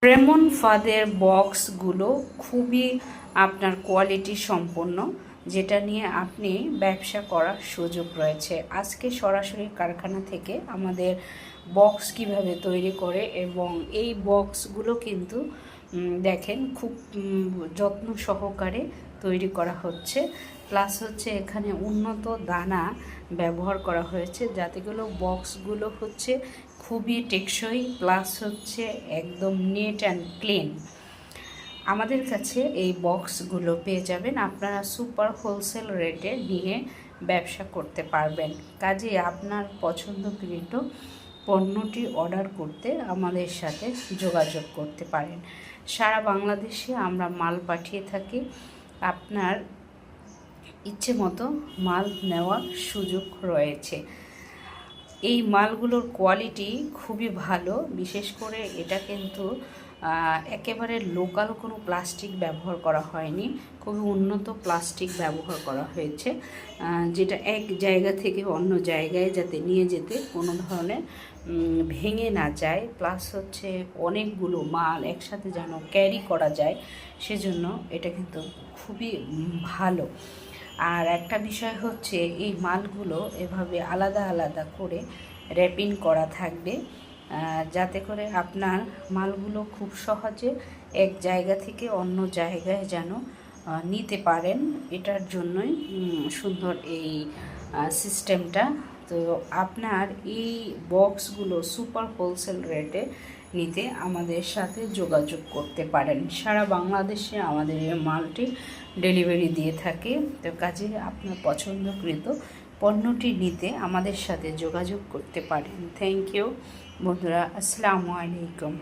Raymond ফাদের বক্সগুলো খুবই আপনার কোয়ালিটি সম্পন্ন, যেটা নিয়ে আপনি ব্যবসা করার সুযোগ রয়েছে। আজকে সরাসরি কারখানা থেকে আমাদের বক্স কিভাবে তৈরি করে, এবং এই বক্সগুলো কিন্তু দেখেন খুব যত্ন সহকারে তৈরি করা হচ্ছে। প্লাস হচ্ছে এখানে উন্নত দানা ব্যবহার করা হয়েছে, যাতেগুলো বক্সগুলো হচ্ছে খুবই টেকসই, প্লাস হচ্ছে একদম নিট অ্যান্ড ক্লিন। আমাদের কাছে এই বক্সগুলো পেয়ে যাবেন, আপনারা সুপার হোলসেল রেটে নিয়ে ব্যবসা করতে পারবেন। কাজে আপনার পছন্দকৃত পণ্যটি অর্ডার করতে আমাদের সাথে যোগাযোগ করতে পারেন। সারা বাংলাদেশে আমরা মাল পাঠিয়ে থাকি। আপনার ইচ্ছে মতো মাল নেওয়ার সুযোগ রয়েছে। এই মালগুলোর কোয়ালিটি খুবই ভালো, বিশেষ করে এটা কিন্তু একেবারে লোকাল কোনো প্লাস্টিক ব্যবহার করা হয়নি, খুবই উন্নত প্লাস্টিক ব্যবহার করা হয়েছে, যেটা এক জায়গা থেকে অন্য জায়গায় যাতে নিয়ে যেতে কোনো ধরনের ভেঙে না যায়, প্লাস হচ্ছে অনেকগুলো মাল একসাথে যেন ক্যারি করা যায়, সেজন্য এটা কিন্তু খুবই ভালো। আর একটা বিষয় হচ্ছে এই মালগুলো এভাবে আলাদা আলাদা করে র্যাপিং করা থাকবে, যাতে করে আপনার মালগুলো খুব সহজে এক জায়গা থেকে অন্য জায়গায় যেন নিতে পারেন। এটার জন্যই সুন্দর এই সিস্টেমটা। তো আপনার এই বক্সগুলো সুপার হোলসেল রেটে নিতে আমাদের সাথে যোগাযোগ করতে পারেন। সারা বাংলাদেশে আমাদের এই মালটি ডেলিভারি দিয়ে থাকে। তো কাজে আপনার পছন্দকৃত পণ্যটি নিতে আমাদের সাথে যোগাযোগ করতে পারেন। থ্যাংক ইউ বন্ধুরা, আসসালামু আলাইকুম।